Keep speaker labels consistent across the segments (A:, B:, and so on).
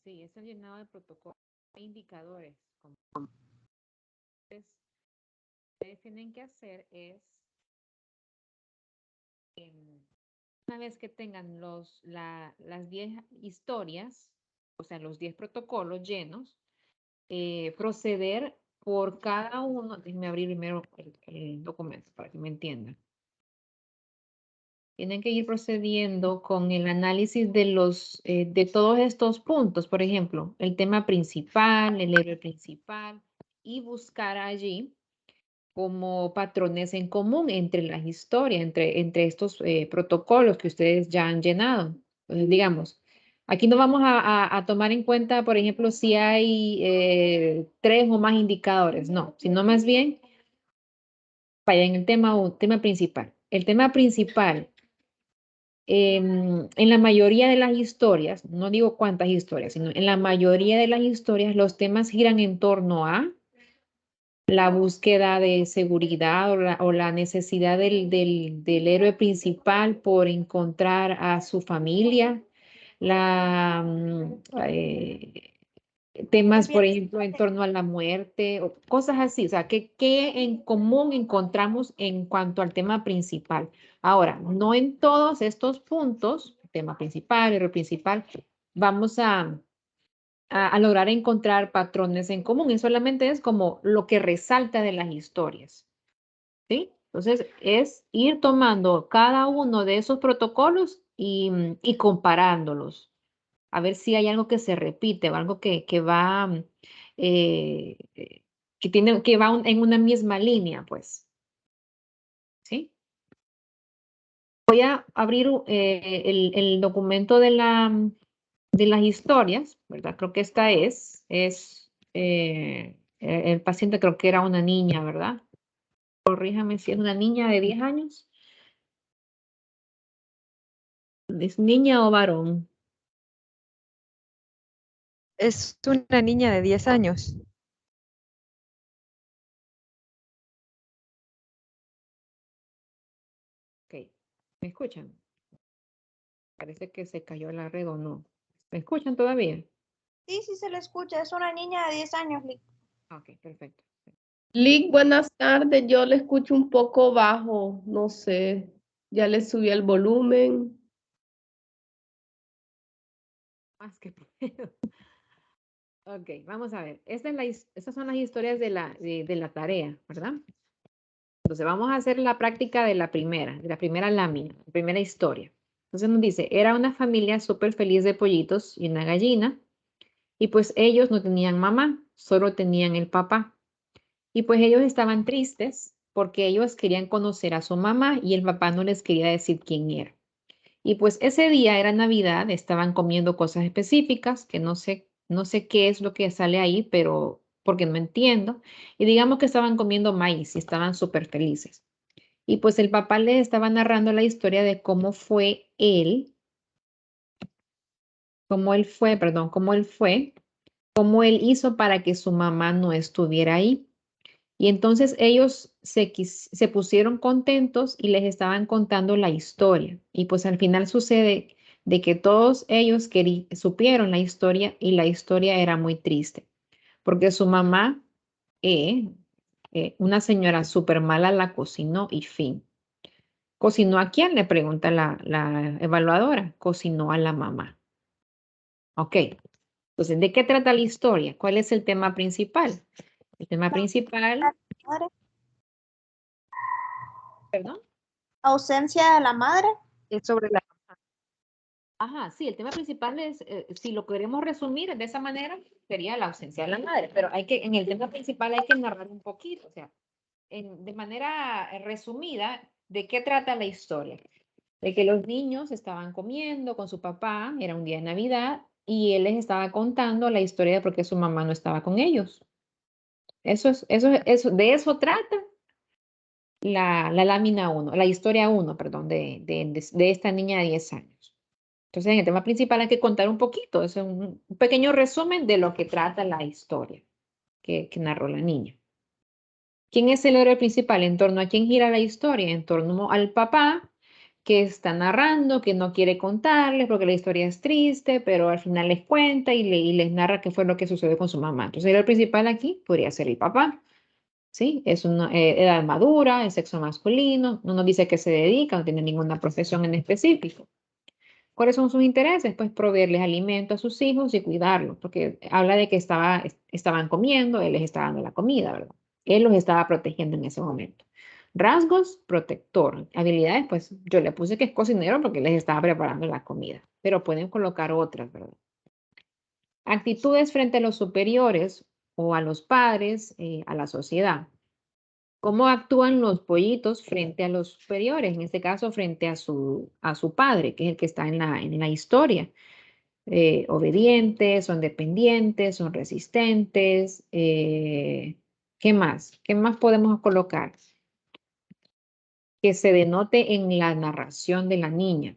A: Sí, es el llenado de protocolo. Hay indicadores. Entonces, ustedes tienen que hacer es, una vez que tengan las 10 historias, o sea, los 10 protocolos llenos, proceder por cada uno. Déjenme abrir primero el documento para que me entiendan. Tienen que ir procediendo con el análisis de todos estos puntos. Por ejemplo, el tema principal, el héroe principal, y buscar allí como patrones en común entre las historias, entre estos protocolos que ustedes ya han llenado. Entonces, digamos, aquí no vamos a tomar en cuenta, por ejemplo, si hay 3 o más indicadores, no, sino más bien, vaya en el tema principal. El tema principal, en la mayoría de las historias, no digo cuántas historias, sino en la mayoría de las historias, los temas giran en torno a la búsqueda de seguridad o la necesidad del héroe principal por encontrar a su familia, temas, por ejemplo, en torno a la muerte, o cosas así. O sea, ¿qué en común encontramos en cuanto al tema principal? Ahora, no en todos estos puntos, tema principal, héroe principal, vamos a lograr encontrar patrones en común. Y solamente es como lo que resalta de las historias. ¿Sí? Entonces, es ir tomando cada uno de esos protocolos y comparándolos. A ver si hay algo que se repite o algo que va, eh, eh, que va en una misma línea, pues. ¿Sí? Voy a abrir el documento de las historias, ¿verdad? Creo que esta el paciente creo que era una niña, ¿verdad? Corríjame si es una niña de 10 años. ¿Es niña o varón?
B: Es una niña de 10 años.
A: Ok. ¿Me escuchan? Parece que se cayó la red o no. ¿Me escuchan todavía?
C: Sí, sí se le escucha. Es una niña de 10 años, Lick.
A: Ok, perfecto.
D: Lick, buenas tardes. Yo le escucho un poco bajo, no sé. Ya le subí el volumen.
A: Más que puedo. Ok, vamos a ver. Estas son las historias de la tarea, ¿verdad? Entonces vamos a hacer la práctica de la primera lámina, la primera historia. Entonces nos dice, era una familia súper feliz de pollitos y una gallina, y pues ellos no tenían mamá, solo tenían el papá. Y pues ellos estaban tristes porque ellos querían conocer a su mamá y el papá no les quería decir quién era. Y pues ese día era Navidad, estaban comiendo cosas específicas que no sé qué es lo que sale ahí, pero porque no entiendo. Y digamos que estaban comiendo maíz y estaban súper felices. Y pues el papá les estaba narrando la historia de cómo él hizo para que su mamá no estuviera ahí. Y entonces ellos se pusieron contentos y les estaban contando la historia. Y pues al final sucede de que todos ellos supieron la historia y la historia era muy triste, porque su mamá, una señora súper mala, la cocinó y fin. ¿Cocinó a quién? Le pregunta la evaluadora. Cocinó a la mamá. Ok. Entonces, ¿de qué trata la historia? ¿Cuál es el tema principal? El tema principal,
C: Madre.
A: perdón.
C: Ausencia de la madre.
B: Es sobre la...
A: Ajá, sí, el tema principal es, si lo queremos resumir de esa manera, sería la ausencia de la madre, pero en el tema principal hay que narrar un poquito, o sea, de manera resumida, ¿de qué trata la historia? De que los niños estaban comiendo con su papá, era un día de Navidad, y él les estaba contando la historia de por qué su mamá no estaba con ellos. De eso trata la lámina 1, la historia 1, perdón, de esta niña de 10 años. Entonces, en el tema principal hay que contar un poquito, es un pequeño resumen de lo que trata la historia que narró la niña. ¿Quién es el héroe principal? ¿En torno a quién gira la historia? En torno al papá, que está narrando, que no quiere contarles porque la historia es triste, pero al final les cuenta y les narra qué fue lo que sucedió con su mamá. Entonces, el principal aquí podría ser el papá. ¿Sí? Es una edad madura, es sexo masculino, no nos dice que se dedica, no tiene ninguna profesión en específico. ¿Cuáles son sus intereses? Pues proveerles alimento a sus hijos y cuidarlos, porque habla de que estaban comiendo, él les estaba dando la comida, ¿verdad? Él los estaba protegiendo en ese momento. Rasgos, protector. Habilidades, pues yo le puse que es cocinero porque les estaba preparando la comida, pero pueden colocar otras, ¿verdad? Actitudes frente a los superiores o a los padres, a la sociedad. ¿Cómo actúan los pollitos frente a los superiores? En este caso, frente a su padre, que es el que está en la historia. Obedientes, son dependientes, son resistentes. ¿Qué más? ¿Qué más podemos colocar? Que se denote en la narración de la niña.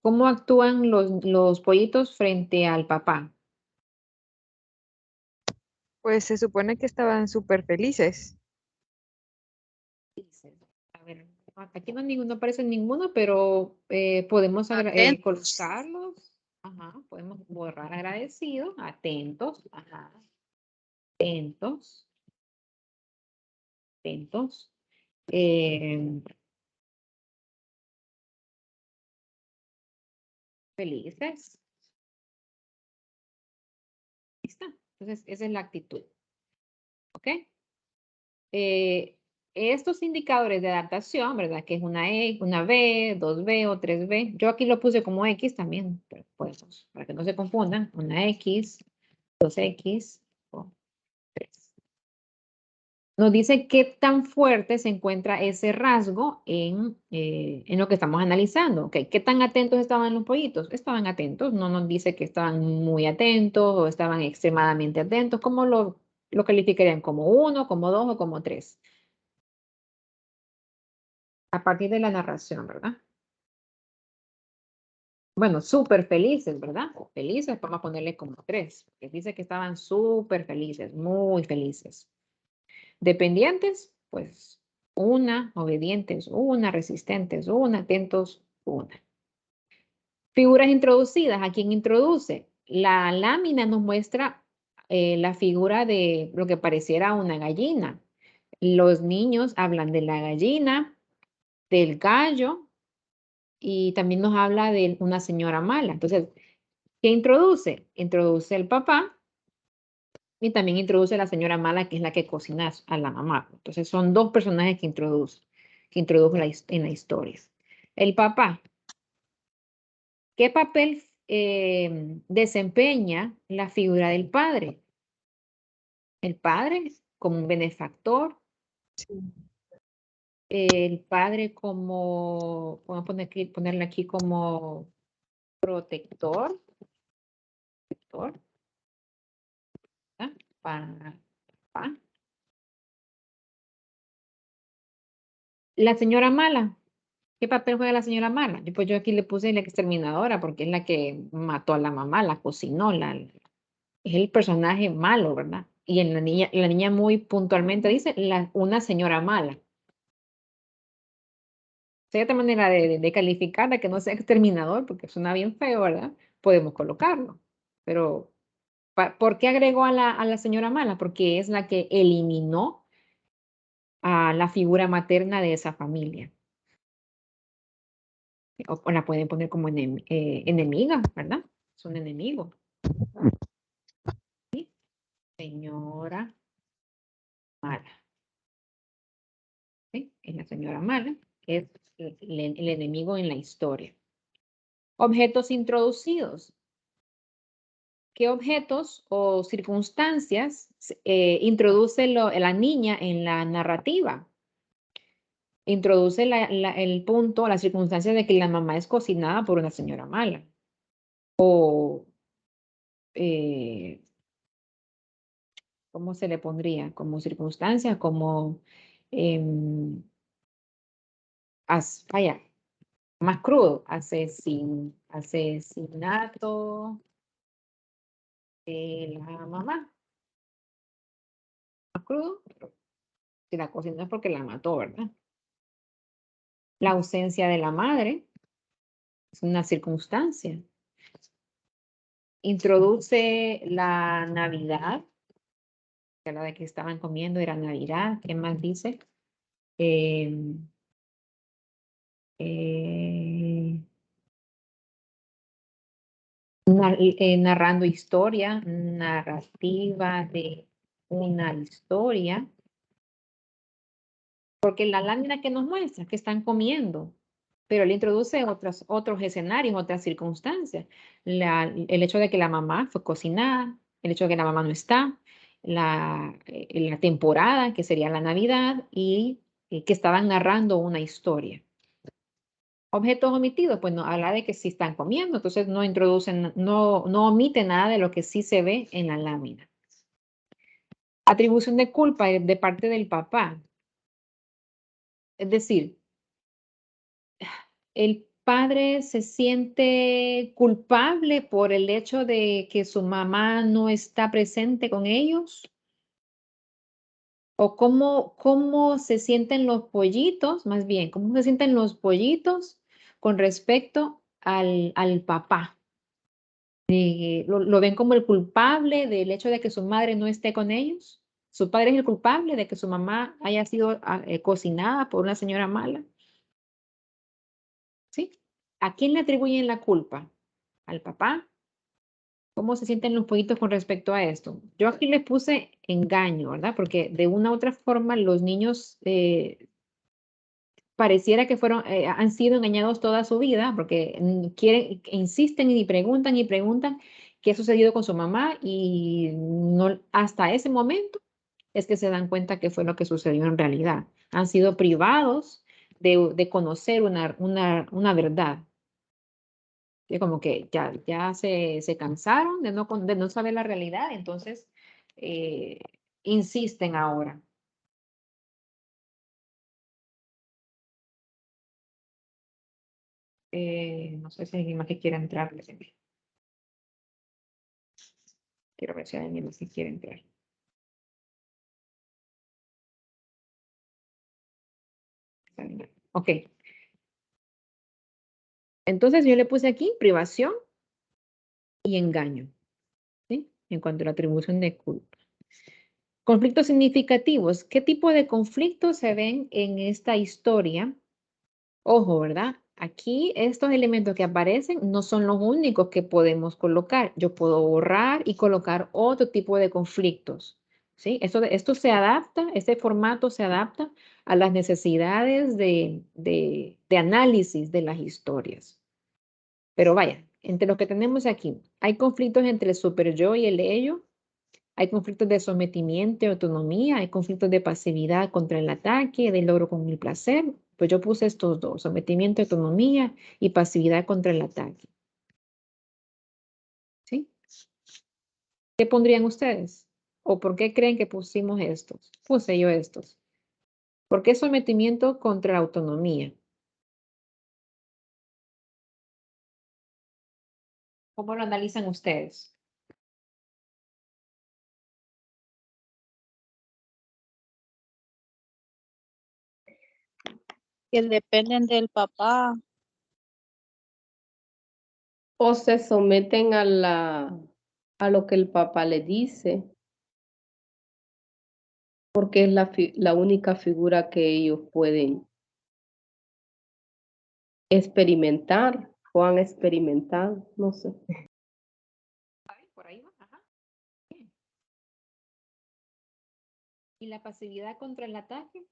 A: ¿Cómo actúan los pollitos frente al papá?
B: Pues se supone que estaban súper felices.
A: Dice, a ver, aquí no aparece ninguno, pero podemos colocarlos. Ajá, podemos borrar agradecido, atentos, ajá, atentos, atentos. Felices. ¿Lista? Entonces, esa es la actitud. ¿Ok? Estos indicadores de adaptación, ¿verdad? Que es una E, una B, 2B o 3B. Yo aquí lo puse como X también, pero pues, para que no se confundan. Una X, 2X o 3. Nos dice qué tan fuerte se encuentra ese rasgo en lo que estamos analizando. ¿Okay? ¿Qué tan atentos estaban los pollitos? Estaban atentos, no nos dice que estaban muy atentos o estaban extremadamente atentos. ¿Cómo lo calificarían? ¿Como 1, como 2 o como 3? A partir de la narración, ¿verdad? Bueno, súper felices, ¿verdad? Felices, vamos a ponerle como 3. Que dice que estaban súper felices, muy felices. Dependientes, pues 1, obedientes 1, resistentes 1, atentos 1. Figuras introducidas. ¿A quién introduce? La lámina nos muestra la figura de lo que pareciera una gallina. Los niños hablan de la gallina, del gallo y también nos habla de una señora mala. Entonces, ¿qué introduce? Introduce el papá. Y también introduce a la señora mala, que es la que cocina a la mamá. Entonces son dos personajes que introdujo en la historia. El papá. ¿Qué papel desempeña la figura del padre? El padre como un benefactor. El padre como, vamos a ponerle aquí como protector. ¿Ah? Papá. La señora mala. ¿Qué papel juega la señora mala? Pues yo aquí le puse la exterminadora porque es la que mató a la mamá, la cocinó, es el personaje malo, ¿verdad? Y en la niña muy puntualmente dice una señora mala. Si hay otra manera de calificarla que no sea exterminador, porque suena bien feo, ¿verdad? Podemos colocarlo. Pero, ¿por qué agregó a la señora mala? Porque es la que eliminó a la figura materna de esa familia. O la pueden poner como enemiga, ¿verdad? Es un enemigo. ¿Sí? Señora mala. ¿Sí? Es la señora mala, es el enemigo en la historia. Objetos introducidos. ¿Qué objetos o circunstancias introduce la niña en la narrativa? Introduce el punto, la circunstancia de que la mamá es cocinada por una señora mala. O, ¿cómo se le pondría? Como circunstancia, como, vaya, más crudo, asesinato de la mamá. Más crudo, si la cocinó es porque la mató, ¿verdad? La ausencia de la madre es una circunstancia. Introduce la Navidad, que la de que estaban comiendo era Navidad. ¿Qué más dice? Narrando historia, narrativa de una historia. Porque la lámina que nos muestra que están comiendo, pero le introduce otros escenarios, otras circunstancias. El hecho de que la mamá fue cocinada, el hecho de que la mamá no está, la temporada, que sería la Navidad, y que estaban narrando una historia. Objetos omitidos, pues no habla de que sí están comiendo, entonces no introducen, no omite nada de lo que sí se ve en la lámina. Atribución de culpa de parte del papá. Es decir, el padre se siente culpable por el hecho de que su mamá no está presente con ellos. O cómo se sienten los pollitos, más bien, cómo se sienten los pollitos con respecto al papá. ¿Lo ven como el culpable del hecho de que su madre no esté con ellos? ¿Su padre es el culpable de que su mamá haya sido cocinada por una señora mala? ¿Sí? ¿A quién le atribuyen la culpa? ¿Al papá? ¿Cómo se sienten los pollitos con respecto a esto? Yo aquí le puse engaño, ¿verdad? Porque de una u otra forma los niños pareciera que han sido engañados toda su vida porque insisten y preguntan qué ha sucedido con su mamá y no, hasta ese momento es que se dan cuenta que fue lo que sucedió en realidad. Han sido privados de conocer una verdad. Y como que ya se cansaron de no saber la realidad, entonces eh, insisten ahora. No sé si hay alguien más que quiera entrar. Quiero ver si hay alguien más que quiere entrar. Ok. Entonces yo le puse aquí privación y engaño, ¿sí? En cuanto a la atribución de culpa. Conflictos significativos. ¿Qué tipo de conflictos se ven en esta historia? Ojo, ¿verdad? Aquí estos elementos que aparecen no son los únicos que podemos colocar. Yo puedo borrar y colocar otro tipo de conflictos, ¿sí? Esto se adapta, este formato se adapta a las necesidades de análisis de las historias. Pero vaya, entre los que tenemos aquí, hay conflictos entre el super yo y el ello, hay conflictos de sometimiento y autonomía, hay conflictos de pasividad contra el ataque, de logro con el placer. Pues yo puse estos dos, sometimiento, autonomía y pasividad contra el ataque. ¿Sí? ¿Qué pondrían ustedes? ¿O por qué creen que pusimos estos? Puse yo estos. ¿Por qué sometimiento contra la autonomía? ¿Cómo lo analizan ustedes?
C: Que dependen del papá.
D: O se someten a lo que el papá le dice, porque es la única figura que ellos pueden experimentar o han experimentado, no sé.
A: Por ahí va. Ajá. Bien. ¿Y la pasividad contra el ataque?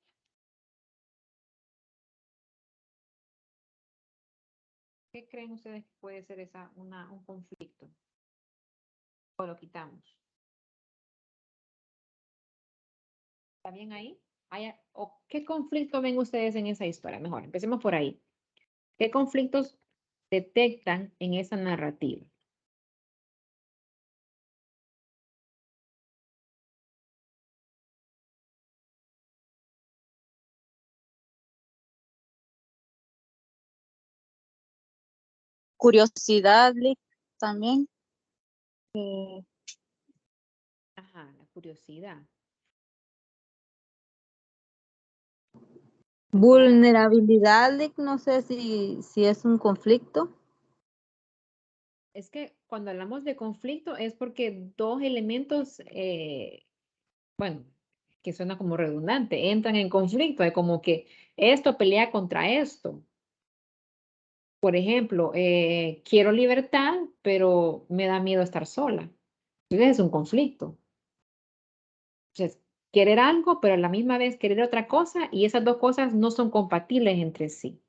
A: ¿Qué creen ustedes que puede ser un conflicto? ¿O lo quitamos? ¿Está bien ahí? ¿O qué conflicto ven ustedes en esa historia? Mejor, empecemos por ahí. ¿Qué conflictos detectan en esa narrativa?
C: Curiosidad, también. Eh,
A: Ajá, la curiosidad.
E: Vulnerabilidad, no sé si es un conflicto.
A: Es que cuando hablamos de conflicto es porque dos elementos, bueno, que suena como redundante, entran en conflicto, es como que esto pelea contra esto. Por ejemplo, quiero libertad, pero me da miedo estar sola. Entonces es un conflicto. Entonces, querer algo, pero a la misma vez querer otra cosa, y esas dos cosas no son compatibles entre sí.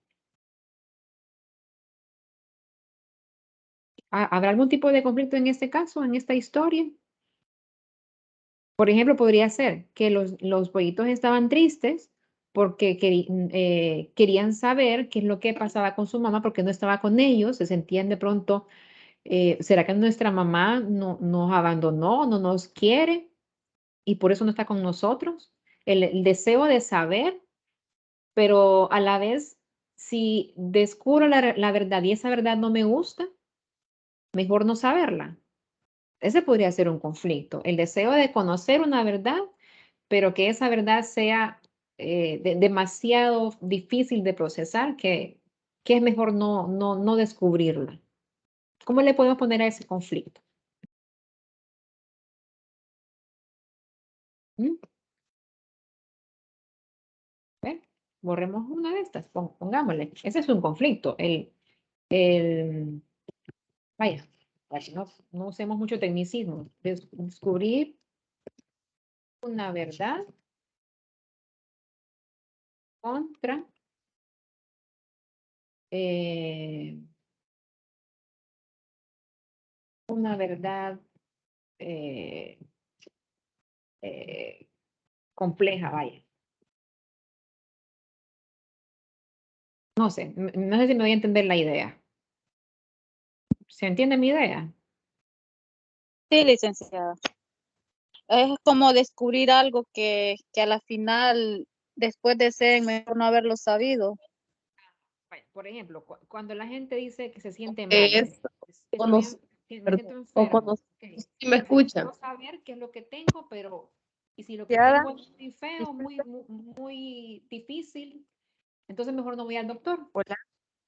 A: ¿Habrá algún tipo de conflicto en este caso, en esta historia? Por ejemplo, podría ser que los pollitos estaban tristes porque querían saber qué es lo que pasaba con su mamá porque no estaba con ellos, se sentían de pronto, ¿será que nuestra mamá nos abandonó, no nos quiere y por eso no está con nosotros? El deseo de saber, pero a la vez, si descubro la verdad y esa verdad no me gusta, mejor no saberla. Ese podría ser un conflicto, el deseo de conocer una verdad, pero que esa verdad sea demasiado difícil de procesar, que es mejor no descubrirla. ¿Cómo le podemos poner a ese conflicto? ¿Mm? ¿Ve? Borremos una de estas, pongámosle. Ese es un conflicto. Vaya, no usemos mucho tecnicismo. Descubrir una verdad contra una verdad eh, compleja, vaya. No sé, no sé si me voy a entender la idea. ¿Se entiende mi idea?
F: Sí, licenciada. Es como descubrir algo que a la final, después de ser, mejor no haberlo sabido.
A: Vaya, por ejemplo, cuando la gente dice que se siente mal,
D: Es
A: me siento
D: perdón, o
A: enfermo. Okay.
D: si me escuchan.
A: Quiero saber qué es lo que tengo, pero y si lo que
B: Licenciada,
A: tengo es muy feo, muy difícil, entonces mejor no voy al doctor.
B: Hola.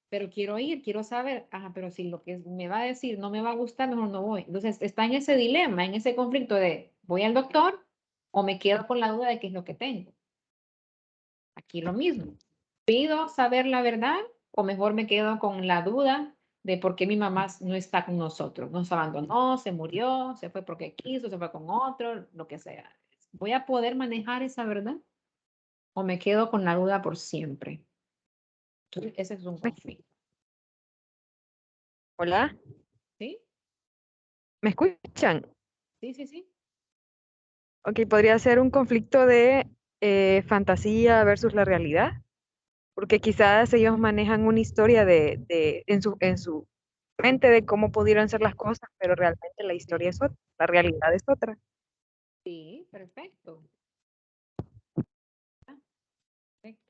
A: Pero quiero ir, quiero saber, ajá, pero si lo que me va a decir no me va a gustar, mejor no voy. Entonces está en ese dilema, en ese conflicto de voy al doctor o me quedo con la duda de qué es lo que tengo. Aquí lo mismo. ¿Pido saber la verdad o mejor me quedo con la duda de por qué mi mamá no está con nosotros? Nos abandonó, se murió, se fue porque quiso, se fue con otro, lo que sea. ¿Voy a poder manejar esa verdad o me quedo con la duda por siempre? Entonces, ese es un conflicto.
B: Hola,
A: ¿Sí?
B: ¿me escuchan?
A: Sí, sí, sí.
B: Ok, podría ser un conflicto de fantasía versus la realidad, porque quizás ellos manejan una historia en su mente de cómo pudieron ser las cosas, pero realmente la historia es otra, la realidad es otra.
A: Sí, perfecto. Ah, perfecto.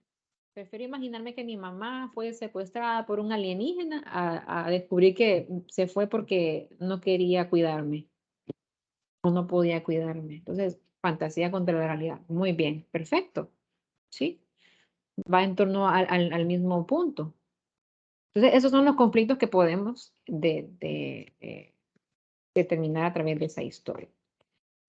A: Prefiero imaginarme que mi mamá fue secuestrada por un alienígena a descubrir que se fue porque no quería cuidarme o no podía cuidarme. Entonces, fantasía contra la realidad. Muy bien, perfecto. Sí, va en torno al mismo punto. Entonces, esos son los conflictos que podemos determinar a través de esa historia.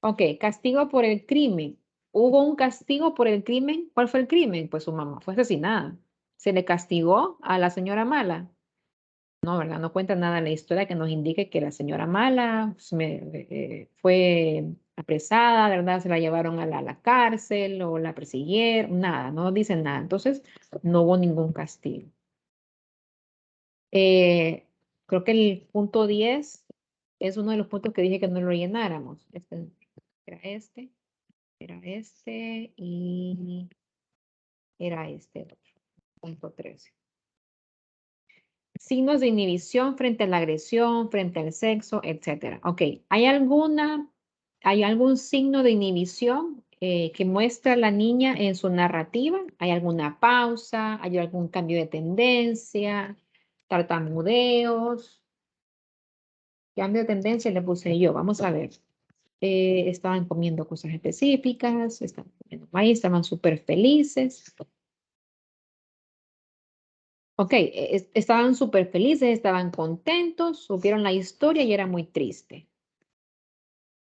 A: Ok, castigo por el crimen. ¿Hubo un castigo por el crimen? ¿Cuál fue el crimen? Pues su mamá fue asesinada. ¿Se le castigó a la señora mala? No, ¿verdad? No cuenta nada en la historia que nos indique que la señora mala fue apresada, ¿verdad? Se la llevaron a la cárcel o la persiguieron, nada, no nos dicen nada. Entonces, no hubo ningún castigo. Creo que el punto 10 es uno de los puntos que dije que no lo llenáramos. Era este y era este otro, punto 13. Signos de inhibición frente a la agresión, frente al sexo, etcétera. Ok, ¿hay algún signo de inhibición que muestra la niña en su narrativa? ¿Hay alguna pausa? ¿Hay algún cambio de tendencia? ¿Tartamudeos? Cambio de tendencia le puse yo, vamos a ver. Estaban comiendo cosas específicas, estaban comiendo maíz, estaban súper felices. Ok, estaban súper felices, estaban contentos, supieron la historia y era muy triste.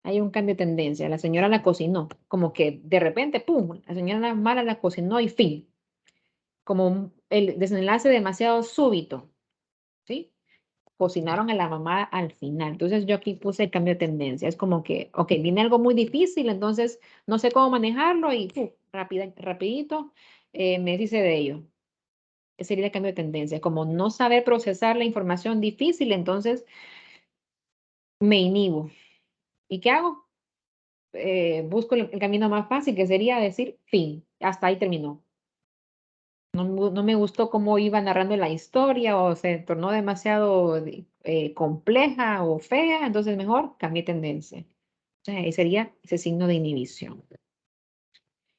A: Hay un cambio de tendencia. La señora la cocinó, como que de repente, ¡pum! La señora mala la cocinó y fin. Como el desenlace demasiado súbito, ¿sí? Cocinaron a la mamá al final. Entonces yo aquí puse el cambio de tendencia. Es como que, ok, viene algo muy difícil, entonces no sé cómo manejarlo y rapidito me deshice de ello. Ese sería el cambio de tendencia. Como no saber procesar la información difícil, entonces me inhibo. ¿Y qué hago? Busco el camino más fácil, que sería decir fin. Hasta ahí terminó. No me gustó cómo iba narrando la historia o se tornó demasiado compleja o fea, entonces mejor cambié tendencia. Entonces ahí sería ese signo de inhibición.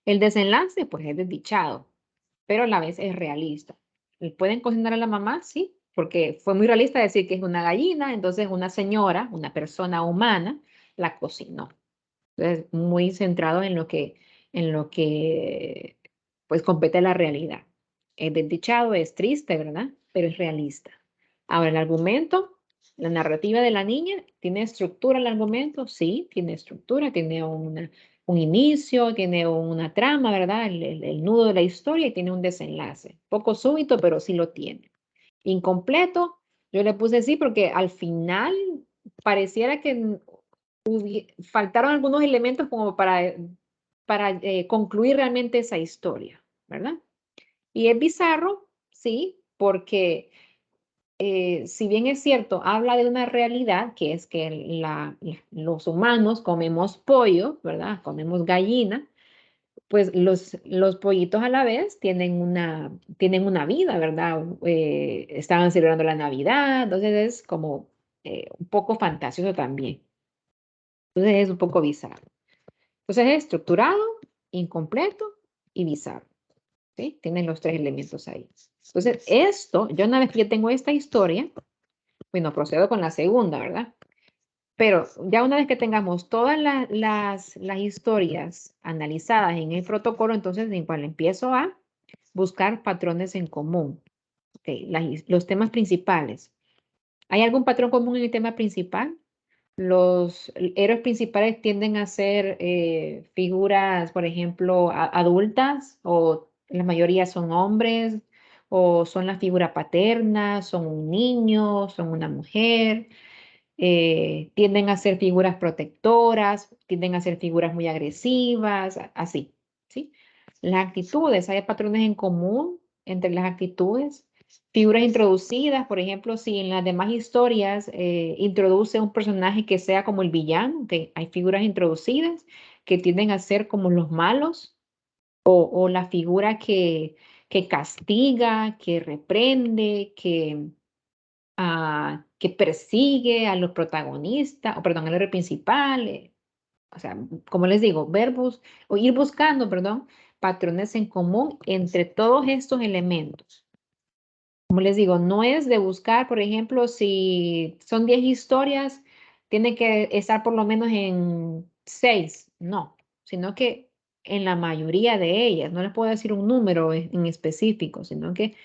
A: El desenlace, pues es desdichado, pero a la vez es realista. ¿Pueden cocinar a la mamá? Sí, porque fue muy realista decir que es una gallina, entonces una señora, una persona humana, la cocinó. Entonces, muy centrado en lo que pues compete a la realidad. Es desdichado, es triste, ¿verdad? Pero es realista. Ahora, el argumento, la narrativa de la niña, ¿tiene estructura el argumento? Sí, tiene estructura, tiene un inicio, tiene una trama, ¿verdad? El nudo de la historia y tiene un desenlace. Poco súbito, pero sí lo tiene. Incompleto, yo le puse sí porque al final pareciera que faltaron algunos elementos como para concluir realmente esa historia, ¿verdad? Y es bizarro, sí, porque si bien es cierto, habla de una realidad que es que los humanos comemos pollo, ¿verdad? Comemos gallina, pues los pollitos a la vez tienen una vida, ¿verdad? Estaban celebrando la Navidad, entonces es como un poco fantasioso también. Entonces es un poco bizarro. Entonces es estructurado, incompleto y bizarro. ¿Sí? Tienen los tres elementos ahí. Entonces esto, yo una vez que ya tengo esta historia, bueno, procedo con la segunda, ¿verdad? Pero ya una vez que tengamos todas las historias analizadas en el protocolo, entonces igual empiezo a buscar patrones en común. Okay, los temas principales. ¿Hay algún patrón común en el tema principal? Los héroes principales tienden a ser figuras, por ejemplo, adultas, o la mayoría son hombres, o son la figura paterna, son un niño, son una mujer, tienden a ser figuras protectoras, tienden a ser figuras muy agresivas, así, ¿sí? Las actitudes, hay patrones en común entre las actitudes. Figuras introducidas, por ejemplo, si en las demás historias introduce un personaje que sea como el villano, que hay figuras introducidas que tienden a ser como los malos, o la figura que castiga, que reprende, que persigue a los protagonistas, o perdón, al héroe principal. O sea, como les digo, o ir buscando, perdón, patrones en común entre todos estos elementos. Como les digo, no es de buscar, por ejemplo, si son 10 historias, tiene que estar por lo menos en 6, no, sino que en la mayoría de ellas, no les puedo decir un número en específico, sino que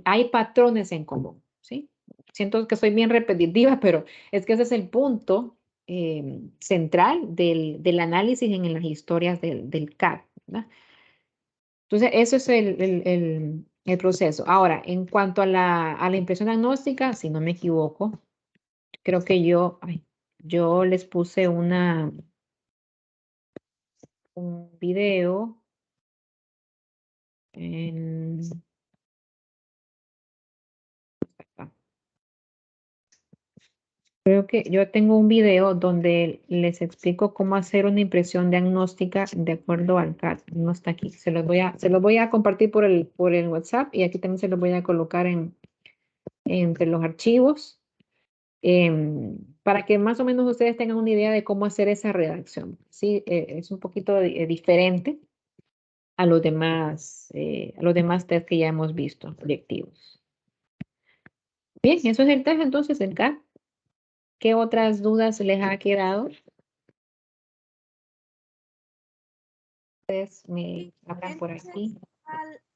A: hay patrones en común, ¿sí? Siento que soy bien repetitiva, pero es que ese es el punto central del análisis en las historias del CAT, ¿verdad? Entonces, eso es el proceso. Ahora, en cuanto a la impresión diagnóstica, si no me equivoco, creo que yo les puse un video en... Creo que yo tengo un video donde les explico cómo hacer una impresión diagnóstica de acuerdo al CAT. No está aquí. Se los voy a compartir por el WhatsApp y aquí también se los voy a colocar entre los archivos para que más o menos ustedes tengan una idea de cómo hacer esa redacción. Sí, es un poquito diferente a los demás test que ya hemos visto, proyectivos. Bien, eso es el test entonces, el CAT. ¿Qué otras dudas les ha quedado? Ustedes me hablan por aquí.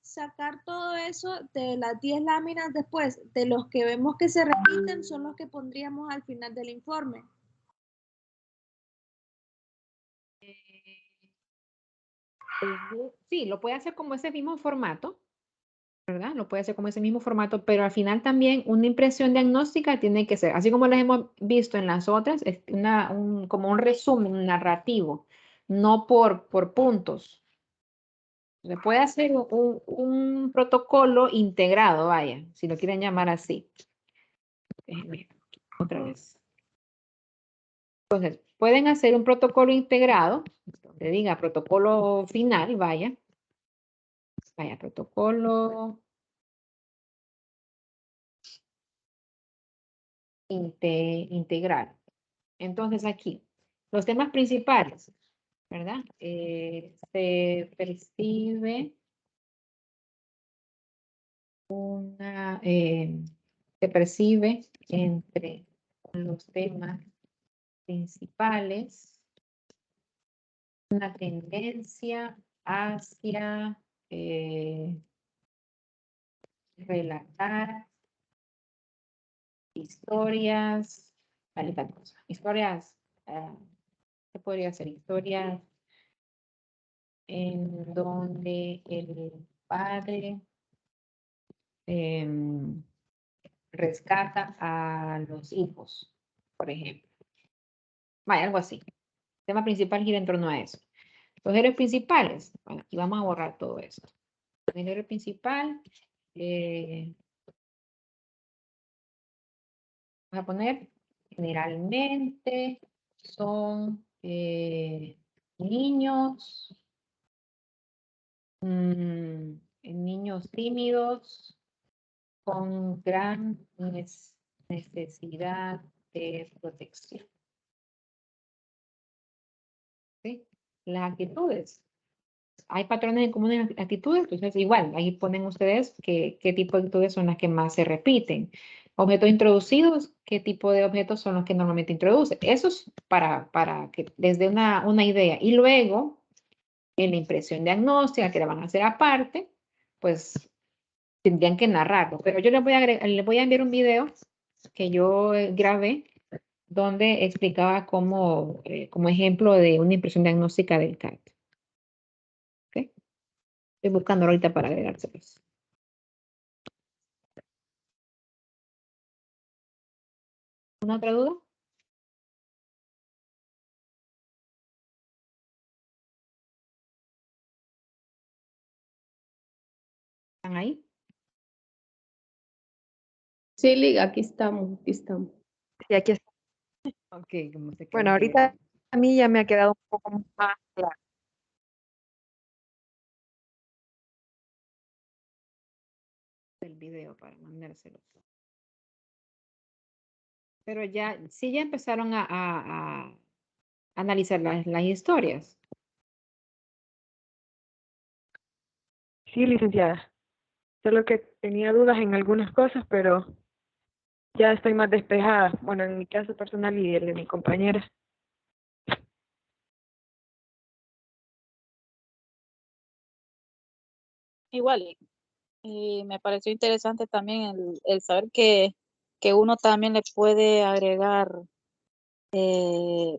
C: sacar todo eso de las 10 láminas después, de los que vemos que se repiten, son los que pondríamos al final del informe.
A: Sí, lo puede hacer como ese mismo formato, ¿verdad? Lo puede hacer como ese mismo formato, pero al final también una impresión diagnóstica tiene que ser, así como las hemos visto en las otras, es como un resumen narrativo, no por puntos. Se puede hacer un protocolo integrado, vaya, si lo quieren llamar así. Déjenme otra vez. Entonces, pueden hacer un protocolo integrado, donde diga protocolo final, vaya, protocolo integral. Entonces, aquí, los temas principales, ¿verdad? Se percibe se percibe entre los temas principales una tendencia hacia relatar historias, tal cosa. Historias, ¿qué podría ser? Historias en donde el padre rescata a los hijos, por ejemplo. Vaya, algo así. El tema principal gira en torno a eso. Los héroes principales, bueno, aquí vamos a borrar todo esto. El héroe principal, vamos a poner generalmente son niños, niños tímidos con gran necesidad de protección. ¿Sí? Las actitudes. Hay patrones en común en las actitudes, entonces igual, ahí ponen ustedes qué tipo de actitudes son las que más se repiten. Objetos introducidos, qué tipo de objetos son los que normalmente introduce. Eso es para que les dé una idea. Y luego, en la impresión diagnóstica, que la van a hacer aparte, pues tendrían que narrarlo. Pero yo les voy a enviar un video que yo grabé donde explicaba como ejemplo de una impresión diagnóstica del CAT. ¿Okay? Estoy buscando ahorita para agregárselos. ¿Una otra duda? ¿Están ahí?
D: Sí, Liga, aquí estamos, aquí estamos.
B: Y aquí está.
A: Ok, como se
B: Bueno,
A: quedó
B: ahorita a mí ya me ha quedado un poco más claro.
A: el video para mandárselos. Pero ya, sí ya empezaron a analizar las historias.
B: Sí, licenciada. Solo que tenía dudas en algunas cosas, pero ya estoy más despejada. Bueno, en mi caso personal y el de mi compañera.
F: Igual, y me pareció interesante también el saber que uno también le puede agregar eh,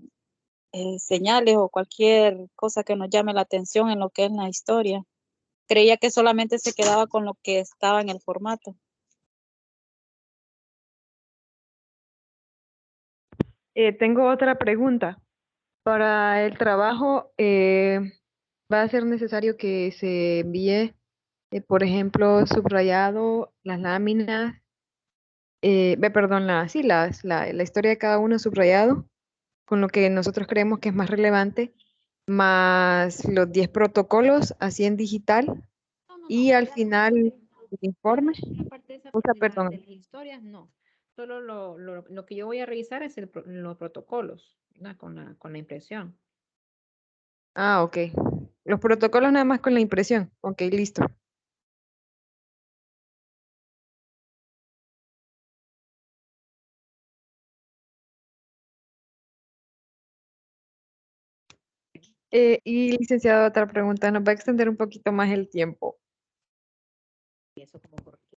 F: señales o cualquier cosa que nos llame la atención en lo que es la historia. Creía que solamente se quedaba con lo que estaba en el formato.
B: Tengo otra pregunta. Para el trabajo, va a ser necesario que se envíe, por ejemplo, subrayado las láminas, perdón, la historia de cada uno subrayado, con lo que nosotros creemos que es más relevante, más los 10 protocolos, así en digital,
A: No,
B: y al
A: la
B: final
A: parte,
B: el informe.
A: la parte esa
B: O sea,
A: de
B: perdón.
A: las historias, no. Solo lo que yo voy a revisar es los protocolos, ¿no? Con la impresión.
B: Ah, ok. Los protocolos nada más con la impresión. Ok, listo. Y licenciado, otra pregunta, nos va a extender un poquito más el tiempo.
A: Y eso como por qué.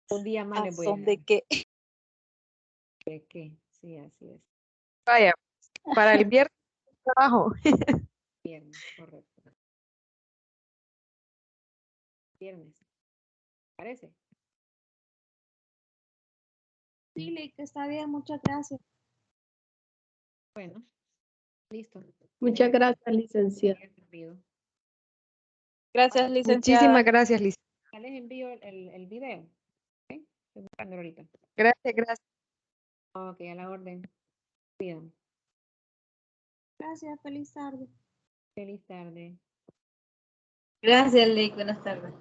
A: Un día más
F: ¿A
A: les voy a
F: son de
A: dar.
F: qué?
A: ¿De qué? Sí, así es.
B: Vaya, para el viernes trabajo.
A: Viernes, correcto. Viernes. ¿Parece?
C: Sí, Lick, está bien, muchas gracias.
A: Bueno, listo.
D: Muchas gracias, licenciada.
A: Haya servido.
F: Gracias, licenciada.
B: Muchísimas gracias, Liz.
A: Ya les envío el video. ¿Ok? Estoy buscando ahorita.
B: Gracias, gracias.
A: Ok, a la orden. Cuidan.
C: Gracias, feliz tarde.
A: Feliz tarde.
E: Gracias, Lick. Buenas tardes.